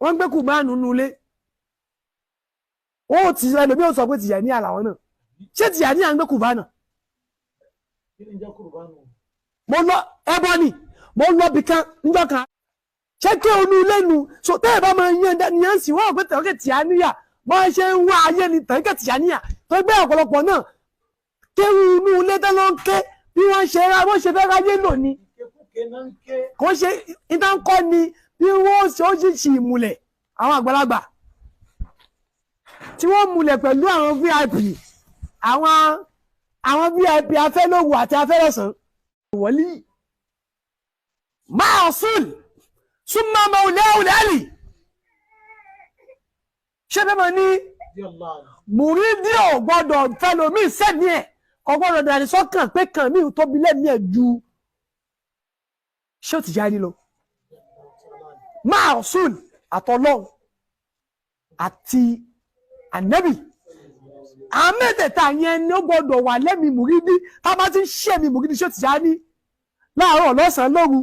wọ́n gbé kùbánù nulẹ̀ ó ti ẹlòmí ò sọ pé Tìjàníyà làwọn náà ṣé Tìjàníyà ń gbé kùbánù mo lọ ẹbọ ni mo lọ bìkan níjọ́ kan ṣé kí onú lẹ́nu so tẹ́ ẹ̀ bá máa yan daniel sí wọ́n ò pé tẹ̀wọ́kẹ́ Tìjàníyà bọ́ ṣe ń wá ayé ni tẹ̀wọ́kẹ́ Tìjàníyà tó gbé ọ̀pọ̀lọpọ̀ náà kéwù inú ilé tẹ́ ló ń ké bí wọ́n ṣe fẹ́ ráyé lò ní kò ṣe ìdánkọ́ ni bí wọ́n ṣe ó ṣì ìmùlẹ̀ àwọn àgbàlagbà tí wọ́n múlẹ̀ pẹ̀lú àwọn VIP àwọn VIP afẹ́lówù àti afẹ́lọ́sàn wọlé máa sùn súnmọ́ ọmọ olẹ́ọ̀lẹ́lì ṣé bẹ́ẹ̀ ní mùrídí ò gbọ́dọ̀ fẹ́lómí sẹ́ni ẹ̀ kò gbọ́dọ̀ dàrí sọ́kàn pé kàn mí tóbi lẹ́mí ẹ̀ ju ṣé ò Tìjàní lọ máa sùn àtọ́lọ́ àti ànábì àmẹ́tẹ̀ẹ̀ta yẹn ni ó gbọ́dọ̀ wà lẹ́mí mùrídí tá bá ti ń ṣe mi mùrídí ṣé ò Tìjàní láàárọ̀ lọ́sàn-án lóru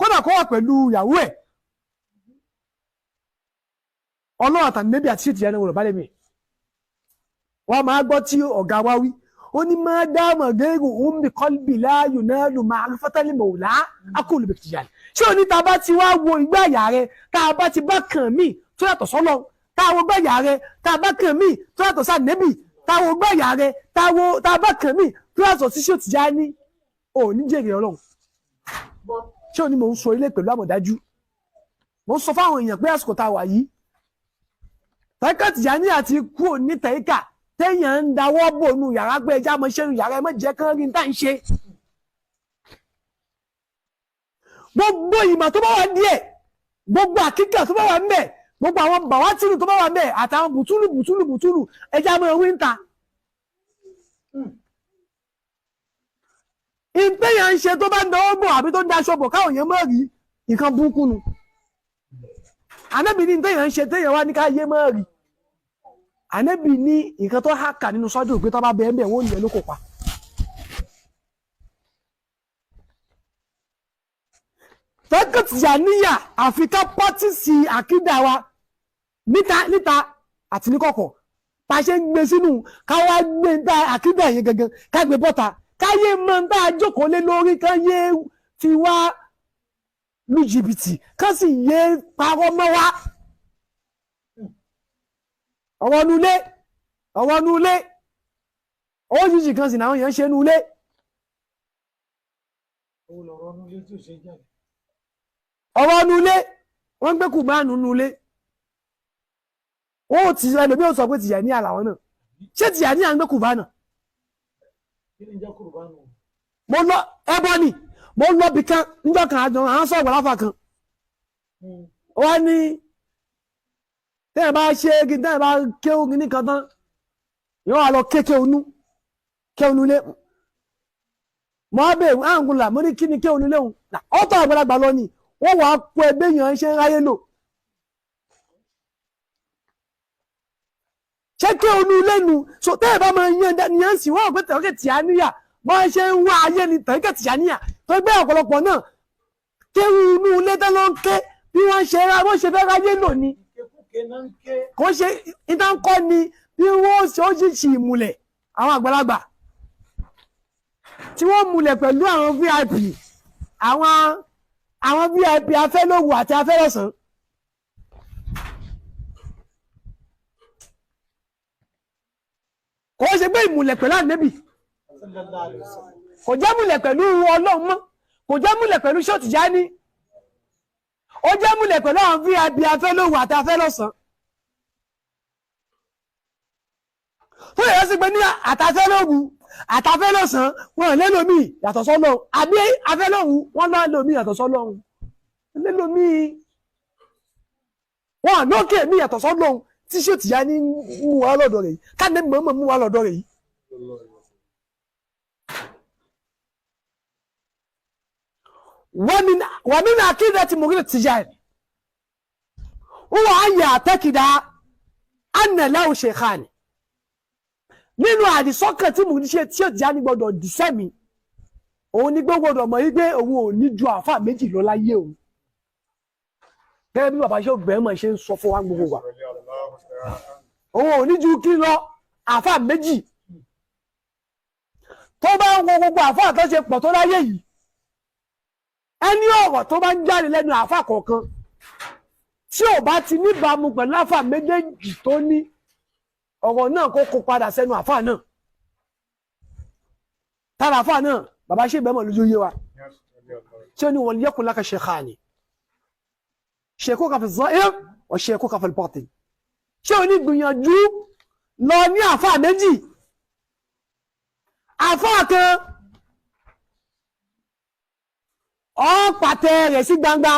kódà kó wà pẹ̀lú ìyàwó ẹ̀ ọlọ́run àtànẹ́bì àti ṣé Tìjàní wọ̀rọ̀ bá lẹ́mí wọ́n máa gbọ́ tí ọ̀gá wa wí ó ní máa dáàmà gẹ́rù omi kọ́lbì láàyò náà lò máa rí fọ́tálì mọ̀ọ́lá akóòlù bẹ̀ Tìjàní ṣé o ní ta bá ti wá wo ìgbà àyà rẹ tá a bá ti bá kàn mí tó yàtọ̀ sọ́lọ́ tá a wo ìgbà àyà rẹ tá a bá kàn mí tó yàtọ̀ sànẹ́bì tá a wo ìgbà àyà rẹ tá a bá kàn mí tó yàtọ̀ sí ṣé o Tìjàní ò ní jèrè ọlọ́run ṣé o ní mò ń sọ ilé pẹ̀lú àmọ̀dájú mò ń sọ fáwọn èèyàn pé àsìkò tá a wà yìí tẹ́kọ̀ Tìjàní àti kú òní tẹ́kà téèyàn ń dáwọ́ bò nù yàrá pé ẹja mọ ṣẹ́nu yàrá ẹ mọ̀ jẹ́ kán rí ní tá à ń ṣe gbogbo ìmọ̀ tó bá wà díẹ̀ gbogbo àkíkà tó bá wà ń bẹ̀ gbogbo àwọn bàwátìrù tó bá wà ń bẹ̀ àtàwọn bùtúlù ẹja mọ ewé ń ta ìpéyàn ń ṣe tó bá ń dáwọ́ bò àbí tó ń daṣọ bò káwọn yẹn mọ̀ rí nǹkan burúkú nu Ànábì ní téèyàn ń ṣe téèyàn wá ní ká yé mọ́ rí Ànábì ní nǹkan tó hákà nínú sọ́dún pé tó bá bẹ̀ẹ́ bẹ̀ẹ́ wọ́n ní ẹ ló kò pa tẹ́kọ̀ Tìjàníyà àfikà pọ́tì sí àkídà wa níta àti níkọ̀kọ̀ bá ṣe ń gbé sínú káwá gbé ń ta àkídà yẹn gangan ká gbé bọ́ta káyé mọ́ ń tá a jókòó lé lórí káyé fi wá lu jìbìtì ká sì yé parọ́ mọ́ wa ọwọ́ nulẹ̀ owó jíjì kan sì náà yẹn ṣe nulẹ̀ ọwọ́ nulẹ̀ wọ́n gbé kùbánù nulẹ̀ ó ti ẹlòmí ò sọ pé Tìjàníyà làwọn náà ṣé Tìjàníyà ń gbé kùbánù mo lọ ẹbọ ni mo lọ bìkan níjọ́ kan àjọ àwọn sọ̀rọ̀ láfà kan wọ́n ní tẹ́yìn bá ṣe igi tẹ́yìn bá kéwù ní kan tán yóò wà lọ kéwù lé mọ́ bẹ́ẹ̀ àǹgùnlà mo ní kí ni kéwù lé òun ọ̀tọ̀ àgbàlagbà lọ ni wọ́n wà á kó ẹgbẹ́ yẹn ṣe ń ráyé lò ṣé kéwù lẹ́nu so tẹ́yìn bá máa yan daniel sí wọ́n ò pé tẹ̀wọ́kẹ́ Tìjàníyà bọ́ ṣe ń wá ayé ni tẹ̀wọ́kẹ́ Tìjàníyà tó gbé ọ̀pọ̀lọpọ̀ náà kéwù inú ilé tẹ́ ló ń ké bí wọ́n ṣe fẹ́ ráyé lò ní kò ṣe ìdánkọ́ ni bí wọ́n ṣe ó ṣì ìmùlẹ̀ àwọn àgbàlagbà tí wọ́n múlẹ̀ pẹ̀lú àwọn VIP àwọn VIP afẹ́lówù àti afẹ́lọ́sàn kò ṣe pé ìmùlẹ̀ pẹ̀lú ànẹ́bì kò jẹ́ múlẹ̀ pẹ̀lú Ọlọ́run mọ́ kò jẹ́ múlẹ̀ pẹ̀lú ṣé Tìjàní ó jẹ́ múlẹ̀ pẹ̀lú àwọn VIP afẹ́lówù àti afẹ́lọ́sàn tó yẹ sí pé ní àtàfẹ́lówù àtàfẹ́lọ́sàn wọn lẹ́lòmí yàtọ̀ sọ́lọ́run àbí afẹ́lówù wọn lẹ́lòmí yàtọ̀ sọ́lọ́run lẹ́lòmí wọn lókè mí yàtọ̀ sọ́lọ́run tí ṣé Tìjàní mú wa lọ́dọ̀ rẹ̀ yìí káàdé mọ̀ọ́mọ̀ mú wa lọ́dọ̀ rẹ̀ yìí. ومن عقيدة مغيرة التجاني هو أن يعتقد أن له شيخان nínú àdìsọ́kàn tí mo ní ṣe tí Tìjàní gbọ́dọ̀ dìsẹ́mi òun ní gbọ́dọ̀ mọ̀ wípé òun ò ní ju àáfà méjì lọ láyé òun gẹ́gẹ́ bí bàbá Sheikh Ibrahim ṣe ń sọ fún wa gbogbo wa òun ò ní ju kí lọ àáfà méjì tó bá ń wo gbogbo àáfà tó ṣe pọ̀ tó láyé yìí ẹni ọ̀rọ̀ tó bá ń jáde lẹ́nu àáfà kọ̀ọ̀kan tí ò bá ti níbàámu pẹ̀lú àáfà méjèèjì tó ní ọ̀rọ̀ náà kó padà sẹ́nu àáfà náà tára àáfà náà bàbá Sheikh Ibrahim lójú yé wa tí ó ní wal yakun laka shaykhani shaykhuka fi zahir wa shaykhuka fi al-batin ṣé o ní gbìyànjú lọ ní àáfà méjì àáfà kan ó pàtẹ rẹ̀ sí gbangba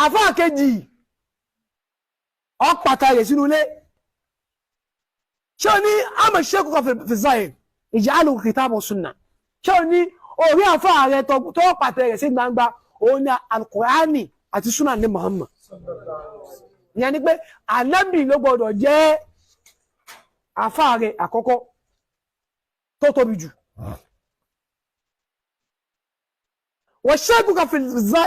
àáfà kejì ó pàtẹ rẹ̀ sínú ilé ṣé o ní ama shaykhuka fi zahir ij'alu kitab wa sunnah ṣé o ní orí àáfà rẹ̀ tó pàtẹ rẹ̀ sí gbangba òun ni al-Qur'ani àti sunnah ní Muhammad ìyẹn ni pé ànábì ló gbọdọ̀ jẹ́ àáfà rẹ̀ àkọ́kọ́ tó tóbi jù wa shaykhuka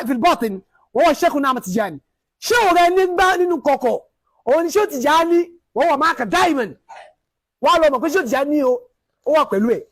fil batin wa huwa Shaykhuna Ahmad Tijani ṣé o rẹ̀ nígbà nínú kọ̀kọ̀ òun ni Sheikh Tijani wa huwa ma'aka daiman wà lọ́mọ̀ pé Sheikh Tijani ó wà pẹ̀lú ẹ̀